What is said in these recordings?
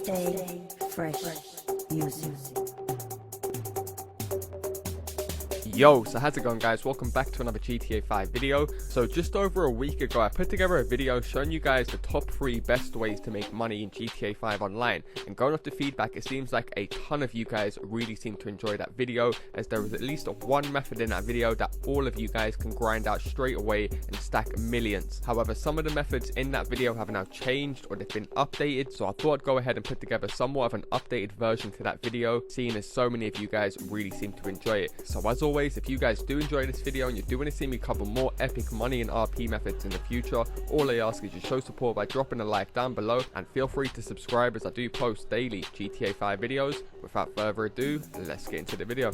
Stay fresh music. Yo, so how's it going, guys? Welcome back to another GTA 5 video. So just over a week ago, I put together a video showing you guys the top 3 best ways to make money in GTA 5 online. And going off the feedback, it seems like a ton of you guys really seem to enjoy that video, as there was at least one method in that video that all of you guys can grind out straight away and stack millions. However, some of the methods in that video have now changed or they've been updated, so I thought I'd go ahead and put together somewhat of an updated version to that video, seeing as so many of you guys really seem to enjoy it. So as always, if you guys do enjoy this video and you do want to see me cover more epic money and RP methods in the future, all I ask is you show support by dropping a like down below, and feel free to subscribe as I do post daily GTA 5 videos. Without further ado, let's get into the video.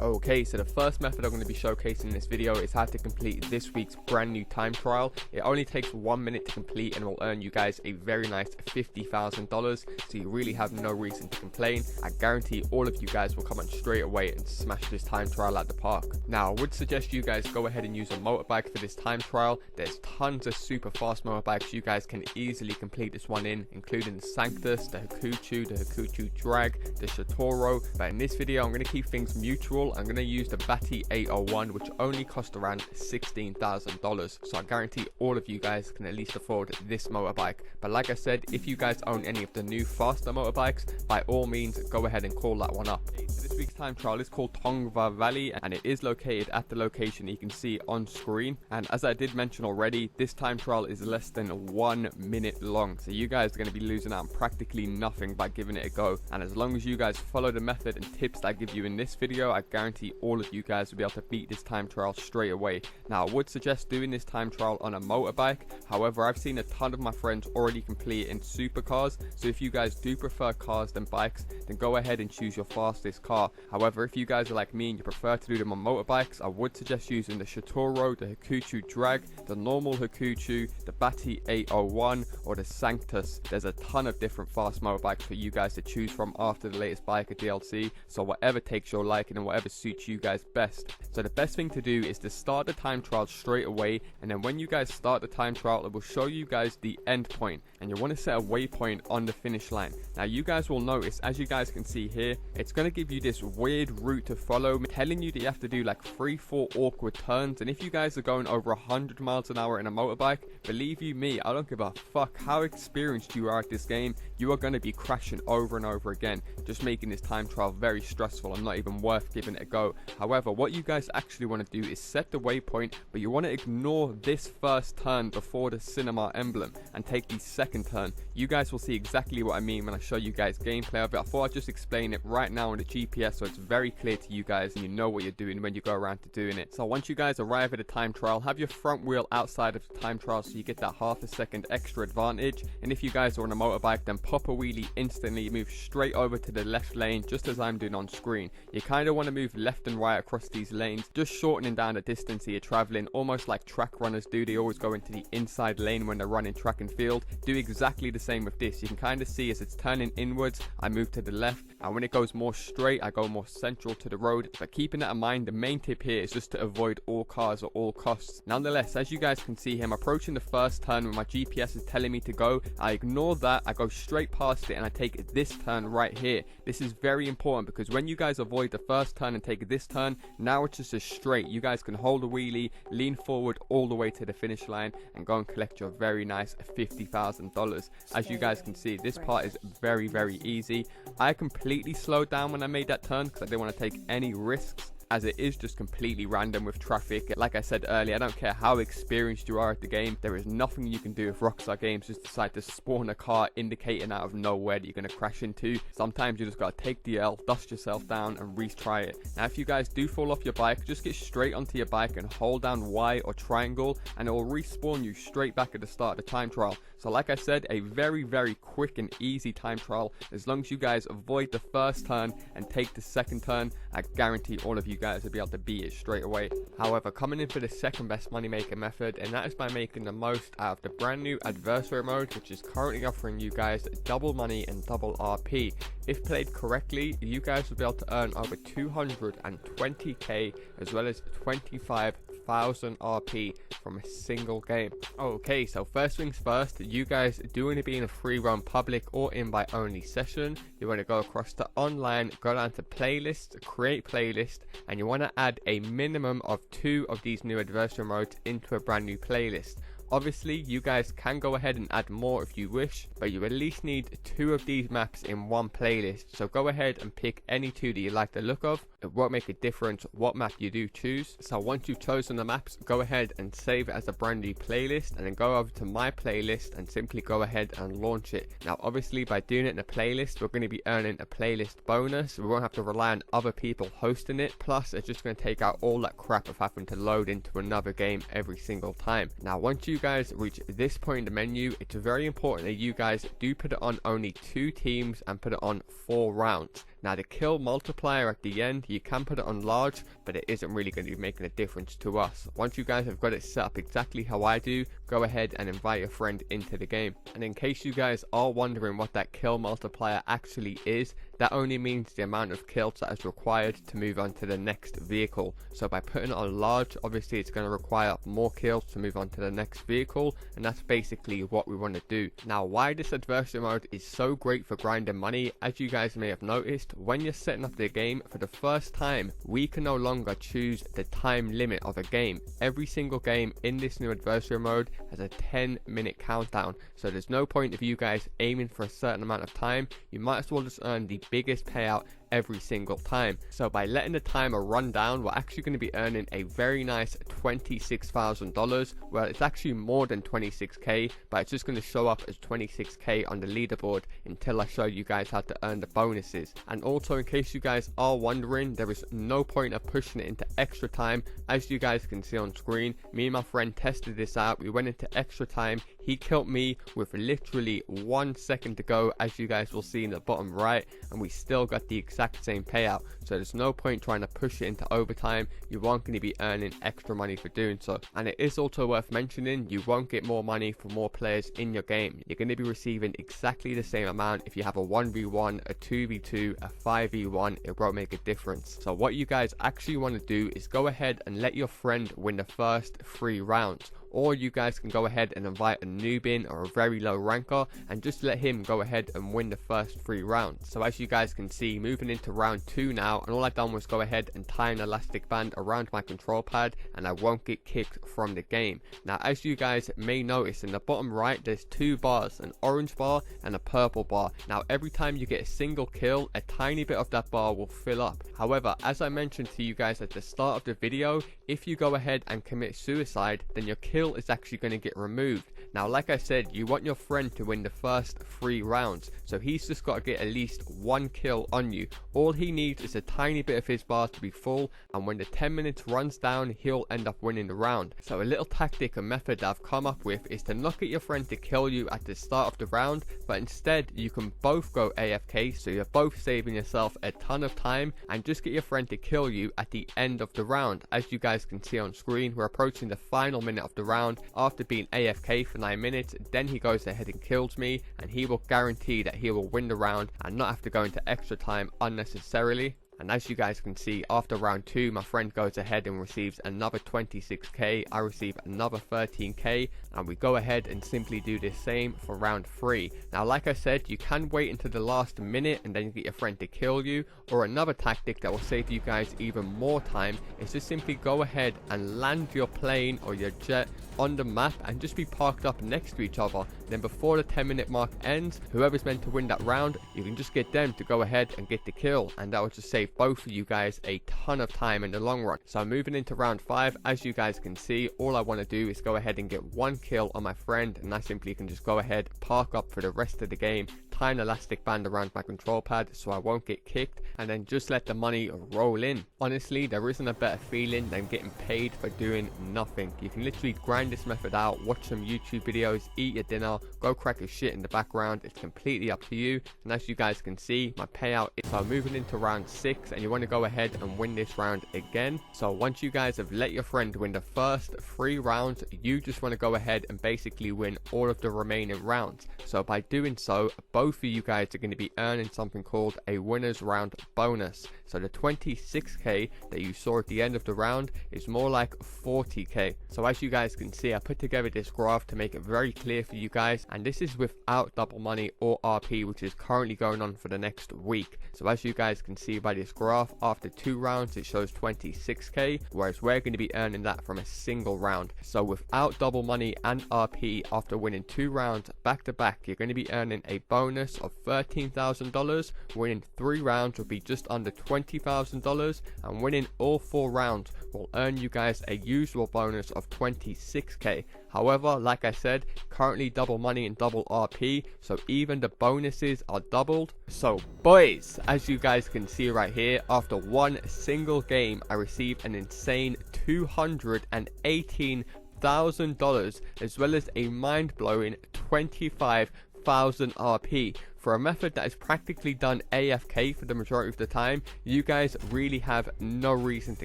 Okay, so the first method I'm going to be showcasing in this video is how to complete this week's brand new time trial. It only takes 1 minute to complete and will earn you guys a very nice $50,000, so you really have no reason to complain. I guarantee all of you guys will come on straight away and smash this time trial at the park. Now, I would suggest you guys go ahead and use a motorbike for this time trial. There's tons of super fast motorbikes you guys can easily complete this one in, including the Sanctus, the Hakuchu Drag, the Shatoro. But in this video, I'm going to keep things mutual. I'm going to use the Batty 801, which only cost around $16,000, so I guarantee all of you guys can at least afford this motorbike. But like I said, if you guys own any of the new faster motorbikes, by all means go ahead and call that one up. So this week's time trial is called Tongva Valley, and it is located at the location you can see on screen. And as I did mention already, this time trial is less than 1 minute long, so you guys are going to be losing out on practically nothing by giving it a go. And as long as you guys follow the method and tips that I give you in this video, I guarantee all of you guys will be able to beat this time trial straight away. Now, I would suggest doing this time trial on a motorbike. However, I've seen a ton of my friends already complete it in supercars, so if you guys do prefer cars than bikes, then go ahead and choose your fastest car. However, if you guys are like me and you prefer to do them on motorbikes, I would suggest using the Shatoro, the Hakuchu Drag, the normal Hakuchu, the Batty 801, or the Sanctus. There's a ton of different fast motorbikes for you guys to choose from after the latest biker DLC, so whatever takes your liking and whatever suits you guys best. So the best thing to do is to start the time trial straight away, and then when you guys start the time trial, it will show you guys the end point, and you want to set a waypoint on the finish line. Now, you guys will notice, as you guys can see here, it's going to give you this weird route to follow, telling you that you have to do like 3-4 awkward turns. And if you guys are going over 100 miles an hour in a motorbike, believe you me, I don't give a fuck how experienced you are at this game, you are going to be crashing over and over again, just making this time trial very stressful and not even worth giving it a go. However, what you guys actually want to do is set the waypoint, but you want to ignore this first turn before the cinema emblem and take the second turn. You guys will see exactly what I mean when I show you guys gameplay of it. I thought I'd just explain it right now on the GPS so it's very clear to you guys and you know what you're doing when you go around to doing it. So once you guys arrive at a time trial, have your front wheel outside of the time trial so you get that half a second extra advantage. And if you guys are on a motorbike, then pop a wheelie instantly, move straight over to the left lane just as I'm doing on screen. You kind of want to move left and right across these lanes, just shortening down the distance that you're traveling, almost like track runners do. They always go into the inside lane when they're running track and field. Do exactly the same with this. You can kind of see as it's turning inwards, I move to the left, and when it goes more straight, I go more central to the road. But keeping that in mind, the main tip here is just to avoid all cars at all costs. Nonetheless, as you guys can see here, I'm approaching the first turn where my GPS is telling me to go. I ignore that, I go straight past it, and I take this turn right here. This is very important because when you guys avoid the first turn and take this turn, now it's just a straight. You guys can hold a wheelie, lean forward all the way to the finish line, and go and collect your very nice $50,000. As you guys can see, this part is very, very easy. I completely slowed down when I made that turn because I didn't want to take any risks, as it is just completely random with traffic. Like I said earlier, I don't care how experienced you are at the game, there is nothing you can do if Rockstar Games just decide to spawn a car indicating out of nowhere that you're going to crash into. Sometimes you just got to take the L, dust yourself down, and retry it. Now, if you guys do fall off your bike, just get straight onto your bike and hold down Y or triangle, and it will respawn you straight back at the start of the time trial. So like I said, a very, very quick and easy time trial. As long as you guys avoid the first turn and take the second turn, I guarantee all of you guys will be able to beat it straight away. However, coming in for the second best money maker method, and that is by making the most out of the brand new adversary mode, which is currently offering you guys double money and double RP. If played correctly, you guys will be able to earn over 220k as well as 25,000 RP from a single game. Okay, so first things first, you guys do want to be in a free run public or invite only session. You want to go across to online, go down to playlists, create playlist, and you want to add a minimum of 2 of these new adversary modes into a brand new playlist. Obviously, you guys can go ahead and add more if you wish, but you at least need 2 of these maps in one playlist. So go ahead and pick any 2 that you like the look of. It won't make a difference what map you do choose. So once you've chosen the maps, go ahead and save it as a brand new playlist, and then go over to my playlist and simply go ahead and launch it. Now obviously, by doing it in a playlist, we're going to be earning a playlist bonus. We won't have to rely on other people hosting it. Plus, it's just going to take out all that crap of having to load into another game every single time. Now once you guys reach this point in the menu, it's very important that you guys do put it on only 2 teams and put it on 4 rounds. Now the kill multiplier at the end, you can put it on large, but it isn't really going to be making a difference to us. Once you guys have got it set up exactly how I do, go ahead and invite your friend into the game. And in case you guys are wondering what that kill multiplier actually is, that only means the amount of kills that is required to move on to the next vehicle. So by putting it on large, obviously it's going to require more kills to move on to the next vehicle, and that's basically what we want to do. Now why this adversary mode is so great for grinding money, as you guys may have noticed, when you're setting up the game for the first time, we can no longer choose the time limit of a game. Every single game in this new adversary mode has a 10-minute countdown, so there's no point of you guys aiming for a certain amount of time. You might as well just earn the biggest payout every single time. So by letting the timer run down, we're actually going to be earning a very nice $26,000. Well, it's actually more than 26k, but it's just going to show up as 26k on the leaderboard until I show you guys how to earn the bonuses. And also, in case you guys are wondering, there is no point of pushing it into extra time. As you guys can see on screen, me and my friend tested this out. We went into extra time. He killed me with literally 1 second to go, as you guys will see in the bottom right, and we still got the exact same payout. So there's no point trying to push it into overtime. You aren't going to be earning extra money for doing so. And it is also worth mentioning, you won't get more money for more players in your game. You're going to be receiving exactly the same amount if you have a 1v1, a 2v2, a 5v1. It won't make a difference. So what you guys actually want to do is go ahead and let your friend win the first 3 rounds. Or you guys can go ahead and invite a noob in or a very low ranker and just let him go ahead and win the first 3 rounds. So as you guys can see, moving into round 2 now, and all I've done was go ahead and tie an elastic band around my control pad, and I won't get kicked from the game. Now as you guys may notice, in the bottom right there's 2 bars, an orange bar and a purple bar. Now every time you get a single kill, a tiny bit of that bar will fill up. However, as I mentioned to you guys at the start of the video, if you go ahead and commit suicide, then your kill is actually going to get removed. Now like I said, you want your friend to win the first 3 rounds, so he's just got to get at least 1 kill on you. All he needs is a tiny bit of his bar to be full, and when the 10 minutes runs down, he'll end up winning the round. So a little tactic and method that I've come up with is to not get your friend to kill you at the start of the round, but instead you can both go AFK, so you're both saving yourself a ton of time, and just get your friend to kill you at the end of the round. As you guys can see on screen, we're approaching the final minute of the round. After being AFK for 9 minutes, then he goes ahead and kills me, and he will guarantee that he will win the round and not have to go into extra time unnecessarily. And as you guys can see, after round 2, my friend goes ahead and receives another 26k, I receive another 13k, and we go ahead and simply do the same for round 3. Now like I said, you can wait until the last minute and then you get your friend to kill you, or another tactic that will save you guys even more time is to simply go ahead and land your plane or your jet on the map and just be parked up next to each other. Then before the 10-minute mark ends, whoever's meant to win that round, you can just get them to go ahead and get the kill, and that will just save both of you guys a ton of time in the long run. So moving into round 5, as you guys can see, all I want to do is go ahead and get 1 kill on my friend, and I simply can just go ahead, park up for the rest of the game, tie an elastic band around my control pad so I won't get kicked, and then just let the money roll in. Honestly, there isn't a better feeling than getting paid for doing nothing. You can literally grind this method out, watch some YouTube videos, eat your dinner, go crack a shit in the background. It's completely up to you. And as you guys can see, my payout is moving into round 6, and you want to go ahead and win this round again. So once you guys have let your friend win the first 3 rounds, you just want to go ahead and basically win all of the remaining rounds. So by doing so, both both of you guys are going to be earning something called a winners round bonus. So the 26k that you saw at the end of the round is more like 40k. So as you guys can see, I put together this graph to make it very clear for you guys, and this is without double money or RP, which is currently going on for the next week. So as you guys can see by this graph, after 2 rounds it shows 26k, whereas we're going to be earning that from a single round. So without double money and RP, after winning 2 rounds back to back, you're going to be earning a bonus of $13,000. Winning 3 rounds will be just under $20,000, and winning all 4 rounds will earn you guys a usual bonus of 26k. However, like I said, currently double money and double RP, so even the bonuses are doubled. So boys, as you guys can see right here, after one single game I received an insane $218,000 as well as a mind-blowing 25,000 RP. For a method that is practically done AFK for the majority of the time, you guys really have no reason to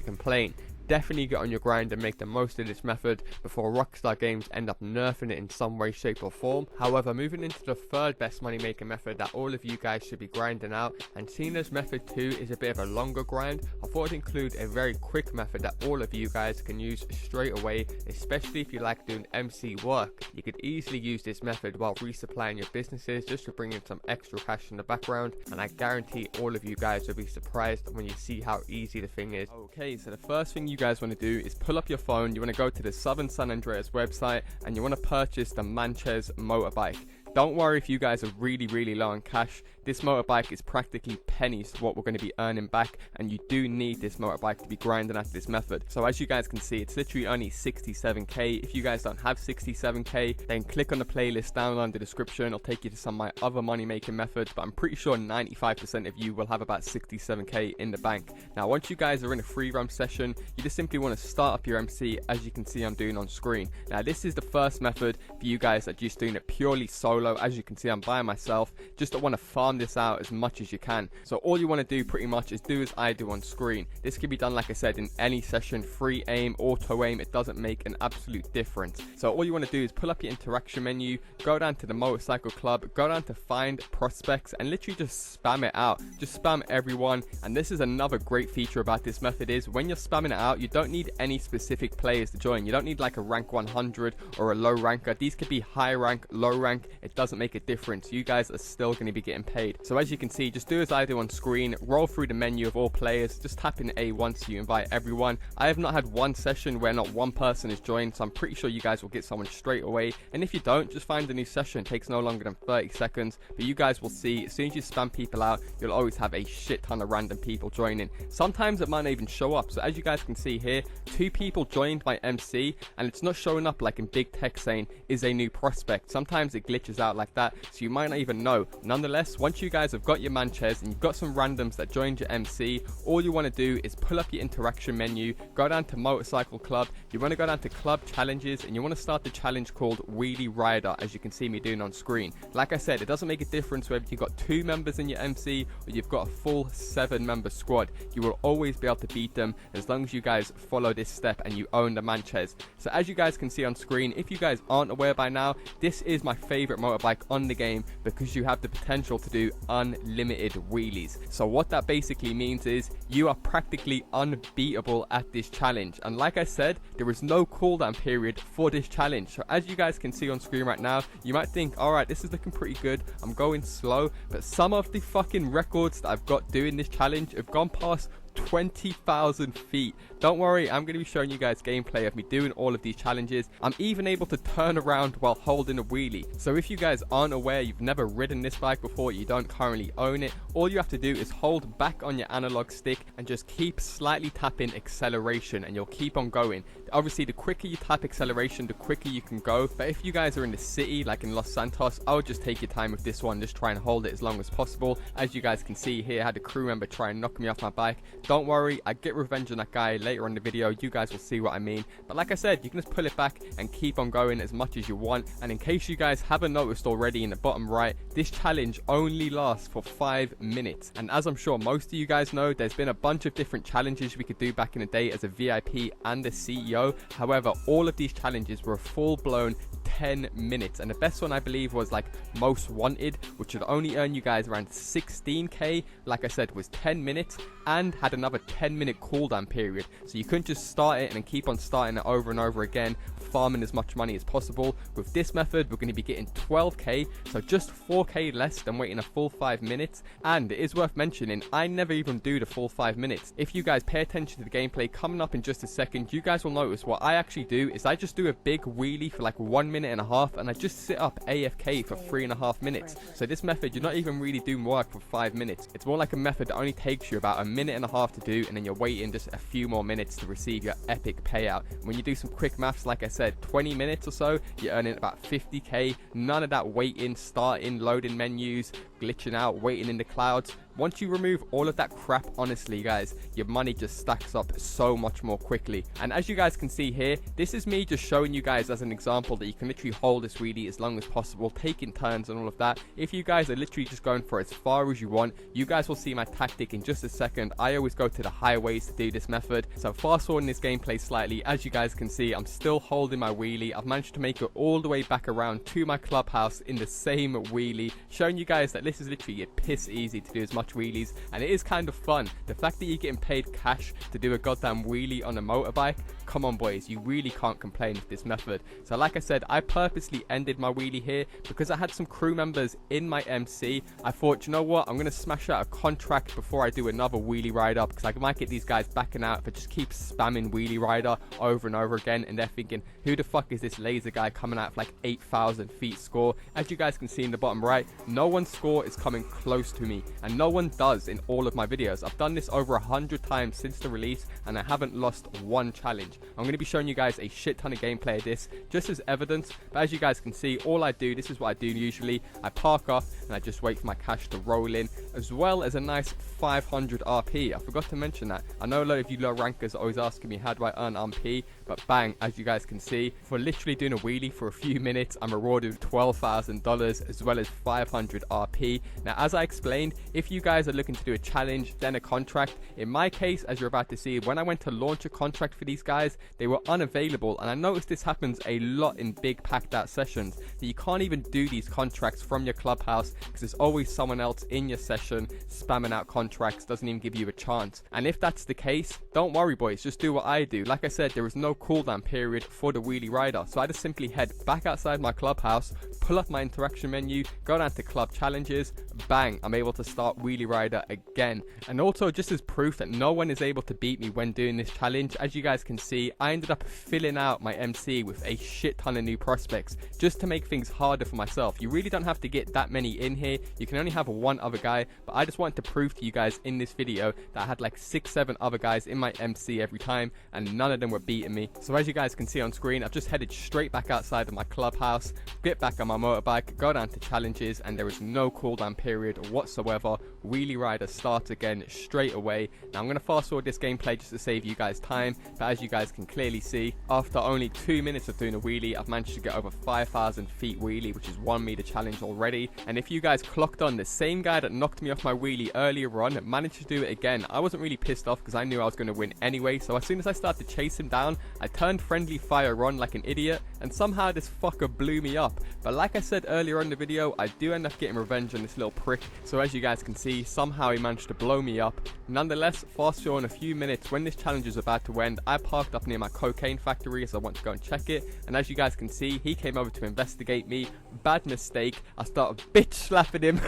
complain. Definitely get on your grind and make the most of this method before Rockstar Games end up nerfing it in some way, shape or form. However, moving into the third best money making method that all of you guys should be grinding out, and seeing as method 2 is a bit of a longer grind, I thought I'd include a very quick method that all of you guys can use straight away, especially if you like doing MC work. You could easily use this method while resupplying your businesses just to bring in some extra cash in the background, and I guarantee all of you guys will be surprised when you see how easy the thing is. Okay, so the first thing you guys want to do is pull up your phone. You want to go to the Southern San Andreas website and you want to purchase the Manchez motorbike. Don't worry if you guys are really low on cash. This motorbike is practically pennies to what we're going to be earning back, and you do need this motorbike to be grinding at this method. So as you guys can see, it's literally only 67k. If you guys don't have 67k, then click on the playlist down in the description. It'll take you to some of my other money making methods, but I'm pretty sure 95% of you will have about 67k in the bank. Now once you guys are in a free roam session, you just simply want to start up your MC, as you can see I'm doing on screen. Now this is the first method for you guys that are just doing it purely solo. As you can see, I'm by myself, just want to farm this out as much as you can. So all you want to do pretty much is do as I do on screen. This can be done, like I said, in any session, free aim, auto aim, it doesn't make an absolute difference. So all you want to do is pull up your interaction menu, go down to the motorcycle club, go down to find prospects, and literally just spam it out. Just spam everyone. And this is another great feature about this method, is when you're spamming it out, you don't need any specific players to join. You don't need like a rank 100 or a low ranker. These could be high rank, low rank, it doesn't make a difference. You guys are still going to be getting paid. So as you can see, just do as I do on screen, roll through the menu of all players, just tap in A once you invite everyone. I have not had one session where not one person is joined, so I'm pretty sure you guys will get someone straight away. And if you don't, just find a new session. It takes no longer than 30 seconds, but you guys will see as soon as you spam people out, you'll always have a shit ton of random people joining. Sometimes it might not even show up. So as you guys can see here, 2 people joined my MC and it's not showing up like in big text saying is a new prospect. Sometimes it glitches out like that, so you might not even know. Nonetheless, once you guys have got your Manchez and you've got some randoms that joined your MC, all you want to do is pull up your interaction menu, go down to motorcycle club, you want to go down to club challenges, and you want to start the challenge called Wheelie Rider, as you can see me doing on screen. Like I said, it doesn't make a difference whether you've got 2 members in your MC or you've got a full 7-member squad. You will always be able to beat them as long as you guys follow this step and you own the Manchez. So as you guys can see on screen, if you guys aren't aware by now, this is my favorite motorbike on the game because you have the potential to do unlimited wheelies. So what that basically means is you are practically unbeatable at this challenge. And like I said, there is no cooldown period for this challenge. So as you guys can see on screen right now, you might think, alright, this is looking pretty good, I'm going slow, but some of the fucking records that I've got doing this challenge have gone past 20,000 feet. Don't worry, I'm going to be showing you guys gameplay of me doing all of these challenges. I'm even able to turn around while holding a wheelie. So if you guys aren't aware, you've never ridden this bike before, you don't currently own it, all you have to do is hold back on your analog stick and just keep slightly tapping acceleration and you'll keep on going. Obviously, the quicker you tap acceleration, the quicker you can go. But if you guys are in the city, like in Los Santos, I would just take your time with this one. Just try and hold it as long as possible. As you guys can see here, I had a crew member try and knock me off my bike. Don't worry, I get revenge on that guy later in the video. You guys will see what I mean. But like I said, you can just pull it back and keep on going as much as you want. And in case you guys haven't noticed already, in the bottom right, this challenge only lasts for 5 minutes. And as I'm sure most of you guys know, there's been a bunch of different challenges we could do back in the day as a VIP and a CEO. However, all of these challenges were full-blown 10 minutes. And the best one I believe was like Most Wanted, which would only earn you guys around 16k. Like I said, was 10 minutes and had another 10-minute cooldown period. So you couldn't just start it and then keep on starting it over and over again, farming as much money as possible. With this method, we're going to be getting 12k, so just 4k less than waiting a full 5 minutes. And it is worth mentioning, I never even do the full 5 minutes. If you guys pay attention to the gameplay coming up in just a second, you guys will notice what I actually do is I just do a big wheelie for like 1.5 minutes and I just sit up AFK for 3.5 minutes. So this method, you're not even really doing work for 5 minutes. It's more like a method that only takes you about 1.5 minutes to do, and then you're waiting just a few more minutes to receive your epic payout. When you do some quick maths, like I said, 20 minutes or so, you're earning about 50k. None of that waiting, starting, loading menus, glitching out, waiting in the clouds. Once you remove all of that crap, honestly guys, your money just stacks up so much more quickly. And as you guys can see here, this is me just showing you guys as an example that you can literally hold this wheelie as long as possible, taking turns and all of that. If you guys are literally just going for as far as you want, you guys will see my tactic in just a second. I always go to the highways to do this method. So fast forwarding this gameplay slightly, as you guys can see, I'm still holding my wheelie. I've managed to make it all the way back around to my clubhouse in the same wheelie, showing you guys that this is literally piss easy to do as much wheelies, and it is kind of fun. The fact that you're getting paid cash to do a goddamn wheelie on a motorbike, come on boys, you really can't complain with this method. So like I said, I purposely ended my wheelie here because I had some crew members in my MC. I thought, you know what, I'm going to smash out a contract before I do another wheelie rider, because I might get these guys backing out if I just keep spamming wheelie rider over and over again, and they're thinking, who the fuck is this laser guy coming out for like 8,000 feet score? As you guys can see in the bottom right, no one's score is coming close to me, and no one does in all of my videos. I've done this over 100 times since the release and I haven't lost one challenge. I'm going to be showing you guys a shit ton of gameplay of this just as evidence, but as you guys can see, all I do, this is what I do usually, I park off and I just wait for my cash to roll in, as well as a nice 500 RP. I forgot to mention that. I know a lot of you low rankers are always asking me how do I earn RP, but bang, as you guys can see, for literally doing a wheelie for a few minutes, I'm rewarded with $12,000 as well as 500 RP. Now as I explained, if you guys are looking to do a challenge then a contract, in my case, as you're about to see, when I went to launch a contract for these guys, they were unavailable, and I noticed this happens a lot in big packed out sessions, that you can't even do these contracts from your clubhouse because there's always someone else in your session spamming out contracts, doesn't even give you a chance. And if that's the case, don't worry boys, just do what I do. Like I said, there is no cooldown period for the wheelie rider, so I just simply head back outside my clubhouse, pull up my interaction menu, go down to club challenges, bang, I'm able to start wheelie rider again. And also, just as proof that no one is able to beat me when doing this challenge, as you guys can see, I ended up filling out my MC with a shit ton of new prospects just to make things harder for myself. You really don't have to get that many in here, you can only have one other guy, but I just wanted to prove to you guys in this video that I had like 6-7 other guys in my MC every time and none of them were beating me. So as you guys can see on screen, I've just headed straight back outside of my clubhouse, get back on my motorbike, go down to challenges, and there is no cooldown period whatsoever. Wheelie rider starts again straight away. Now I'm going to fast forward this gameplay just to save you guys time, but as you guys can clearly see, after only 2 minutes of doing a wheelie, I've managed to get over 5,000 feet wheelie, which is 1 meter challenge already. And if you guys clocked on, the same guy that knocked me off my wheelie earlier on managed to do it again. I wasn't really pissed off because I knew I was going to win anyway, so as soon as I started to chase him down, I turned friendly fire on like an idiot, and somehow this fucker blew me up. But like I said earlier on in the video, I do end up getting revenge on this little prick, so as you guys can see, somehow he managed to blow me up. Nonetheless, fast forward a few minutes, when this challenge was about to end, I parked up near my cocaine factory as I want to go and check it, and as you guys can see, he came over to investigate me. Bad mistake, I started bitch slapping him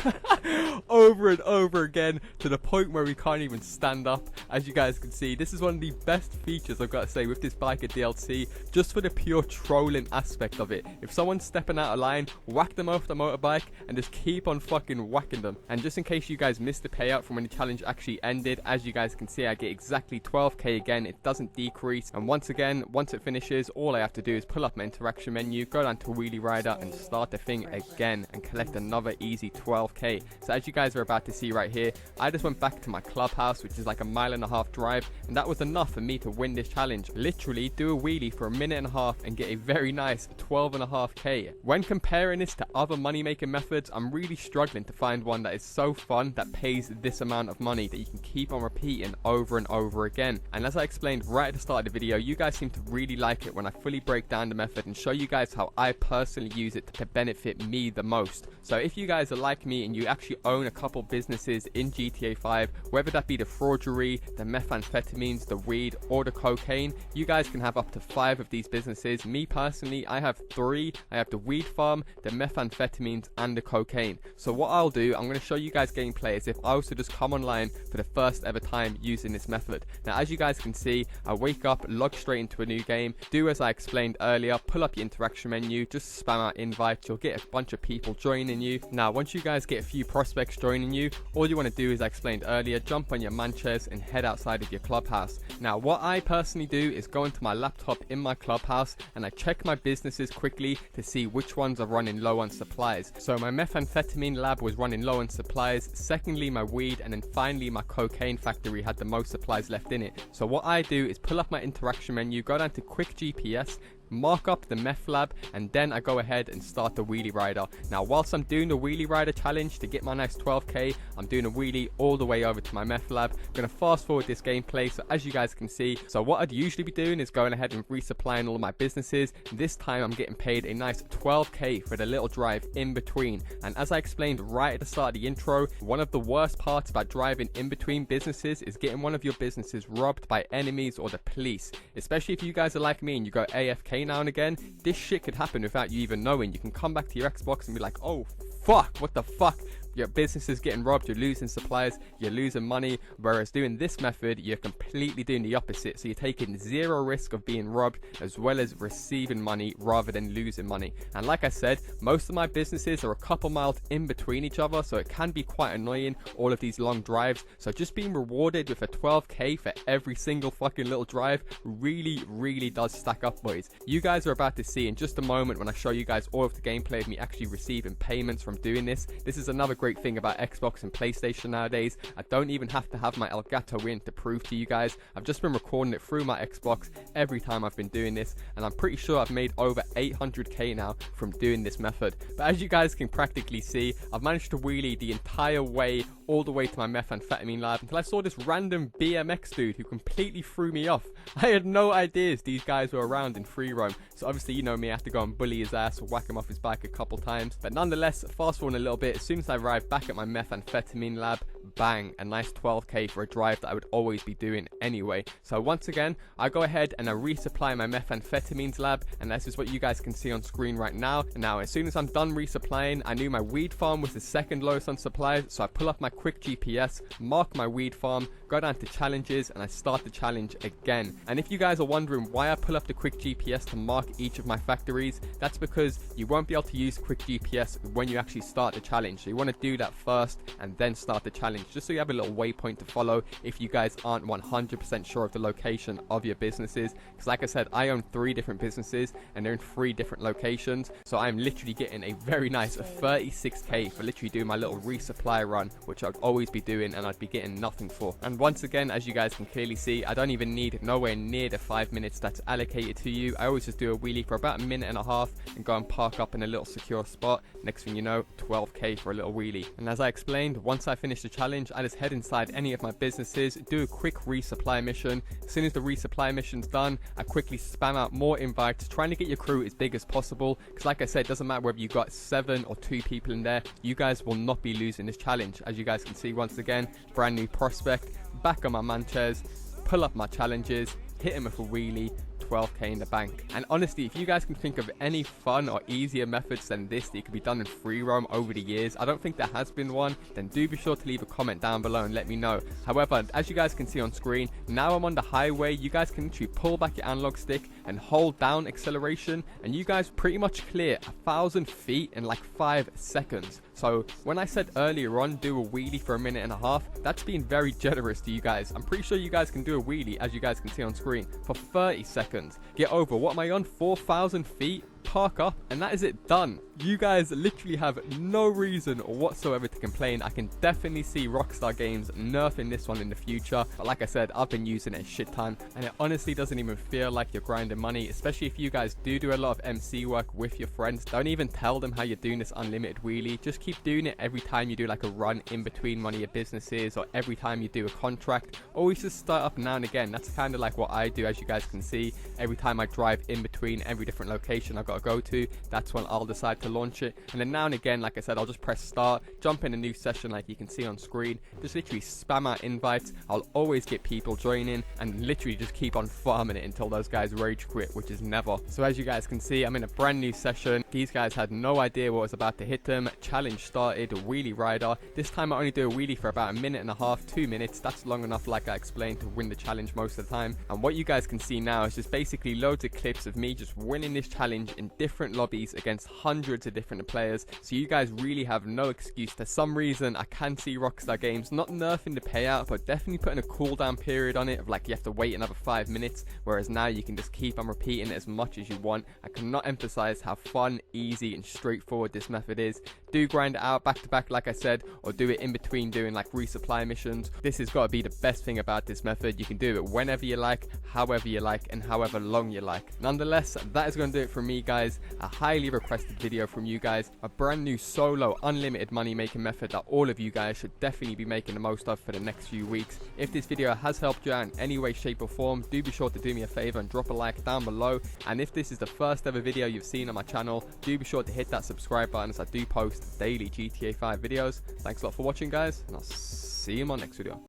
over and over again to the point where we can't even stand up. As you guys can see, this is one of the best features I've got to say with this biker DLC, just for the pure trolling aspect of it. If someone's stepping out of line, whack them off the motorbike and just keep on fucking whacking them. And just in case you guys missed the payout from when the challenge actually ended, as you guys can see, I get exactly 12k again. It doesn't decrease, and once again, once it finishes, all I have to do is pull up my interaction menu, go down to wheelie rider and start the thing again and collect another easy 12k. So as you guys are about to see right here, I just went back to my clubhouse, which is like a 1.5 mile drive, and that was enough for me to win this challenge. Literally do a wheelie for 1.5 minutes and get a very very nice 12.5k. When comparing this to other money making methods, I'm really struggling to find one that is so fun that pays this amount of money that you can keep on repeating over and over again. And as I explained right at the start of the video, you guys seem to really like it when I fully break down the method and show you guys how I personally use it to benefit me the most. So if you guys are like me and you actually own a couple businesses in GTA 5, whether that be the fraudery, the methamphetamines, the weed, or the cocaine, you guys can have up to 5 of these businesses. Me personally, I have 3. I have the weed farm, the methamphetamines, and the cocaine. So what I'll do, I'm going to show you guys gameplay as if I was to just come online for the first ever time using this method. Now as you guys can see, I wake up, log straight into a new game, do as I explained earlier, pull up your interaction menu, just spam out invites, you'll get a bunch of people joining you. Now once you guys get a few prospects joining you, all you want to do, as I explained earlier, jump on your man chairs and head outside of your clubhouse. Now what I personally do is go into my laptop in my clubhouse and I check my businesses quickly to see which ones are running low on supplies. So my methamphetamine lab was running low on supplies, secondly my weed, and then finally my cocaine factory had the most supplies left in it. So what I do is pull up my interaction menu, go down to quick GPS, mark up the meth lab, and then I go ahead and start the wheelie rider. Now whilst I'm doing the wheelie rider challenge to get my nice 12k, I'm doing a wheelie all the way over to my meth lab. I'm gonna fast forward this gameplay so as you guys can see, so what I'd usually be doing is going ahead and resupplying all of my businesses. This time I'm getting paid a nice 12k for the little drive in between. And as I explained right at the start of the intro, one of the worst parts about driving in between businesses is getting one of your businesses robbed by enemies or the police. Especially if you guys are like me and you go AFK now and again, this shit could happen without you even knowing. You can come back to your Xbox and be like, oh fuck, what the fuck? Your business is getting robbed, you're losing supplies, you're losing money. Whereas doing this method, you're completely doing the opposite. So you're taking 0 risk of being robbed as well as receiving money rather than losing money. And like I said, most of my businesses are a couple miles in between each other, so it can be quite annoying, all of these long drives. So just being rewarded with a 12k for every single fucking little drive really does stack up, boys. You guys are about to see in just a moment when I show you guys all of the gameplay of me actually receiving payments from doing this. This is another great thing about Xbox and PlayStation nowadays. I don't even have to have my Elgato win to prove to you guys. I've just been recording it through my Xbox every time I've been doing this, and I'm pretty sure I've made over 800k now from doing this method. But as you guys can practically see, I've managed to wheelie the entire way all the way to my methamphetamine lab until I saw this random BMX dude who completely threw me off. I had no ideas these guys were around in free roam. So obviously, you know me, I have to go and bully his ass or whack him off his bike a couple times. But nonetheless, fast forward a little bit, as soon as I arrived back at my methamphetamine lab, bang, a nice 12k for a drive that I would always be doing anyway. So once again, I go ahead and I resupply my methamphetamines lab, and this is what you guys can see on screen right now. Now as soon as I'm done resupplying, I knew my weed farm was the second lowest on supplies, so I pull up my quick GPS, mark my weed farm, go down to challenges, and I start the challenge again. And if you guys are wondering why I pull up the quick GPS to mark each of my factories, that's because you won't be able to use quick GPS when you actually start the challenge. So you want to do that first and then start the challenge, just so you have a little waypoint to follow if you guys aren't 100% sure of the location of your businesses. Because like I said, I own 3 different businesses and they're in 3 different locations, so I'm literally getting a very nice 36k for literally doing my little resupply run, which I'd always be doing and I'd be getting nothing for. And once again, as you guys can clearly see, I don't even need nowhere near the 5 minutes that's allocated to you. I always just do a wheelie for about a minute and a half and go and park up in a little secure spot. Next thing you know, 12k for a little wheelie. And as I explained, once I finish the challenge, I just head inside any of my businesses, do a quick resupply mission. As soon as the resupply mission's done, I quickly spam out more invites, trying to get your crew as big as possible. Because like I said, it doesn't matter whether you got 7 or 2 people in there, you guys will not be losing this challenge. As you guys can see, once again, brand new prospect, back on my man chairs, pull up my challenges, hit him with a wheelie, 12k in the bank. And honestly, if you guys can think of any fun or easier methods than this that could be done in free roam over the years, I don't think there has been one, then do be sure to leave a comment down below and let me know. However, as you guys can see on screen, now I'm on the highway. You guys can literally pull back your analog stick and hold down acceleration, and you guys pretty much clear 1,000 feet in like 5 seconds. So when I said earlier on, do a wheelie for a minute and a half, that's being very generous to you guys. I'm pretty sure you guys can do a wheelie, as you guys can see on screen, for 30 seconds. Get over, what am I on, 4,000 feet? park up, and that is it done. You guys literally have no reason whatsoever to complain. I can definitely see Rockstar Games nerfing this one in the future, but like I said, I've been using it a shit ton, and it honestly doesn't even feel like you're grinding money, especially if you guys do a lot of MC work with your friends. Don't even tell them how you're doing this unlimited wheelie. Just keep doing it every time you do like a run in between one of your businesses, or every time you do a contract. Always just start up now and again. That's kind of like what I do, as you guys can see. Every time I drive in between every different location I've got to go to, that's when I'll decide to launch it. And then now and again, like I said, I'll just press start, jump in a new session like you can see on screen, just literally spam out invites. I'll always get people joining, and literally just keep on farming it until those guys rage quit, which is never. So as you guys can see, I'm in a brand new session. These guys had no idea what was about to hit them. Challenge started, wheelie rider. This time I only do a wheelie for about a minute and a half, 2 minutes. That's long enough, like I explained, to win the challenge most of the time. And what you guys can see now is just basically loads of clips of me just winning this challenge in different lobbies against hundreds of different players. So you guys really have no excuse. For some reason, I can see Rockstar Games not nerfing the payout, but definitely putting a cooldown period on it of like you have to wait another 5 minutes, whereas now you can just keep on repeating it as much as you want. I cannot emphasize how fun, easy, and straightforward this method is. Do grind it out back to back, like I said, or do it in between doing like resupply missions. This has got to be the best thing about this method. You can do it whenever you like, however you like, and however long you like. Nonetheless, that is going to do it from me, guys. A highly requested video from you guys, a brand new solo unlimited money making method that all of you guys should definitely be making the most of for the next few weeks. If this video has helped you out in any way, shape, or form, do be sure to do me a favor and drop a like down below. And if this is the first ever video you've seen on my channel, do be sure to hit that subscribe button, as I do post daily GTA 5 videos. Thanks a lot for watching, guys, and I'll see you in my next video.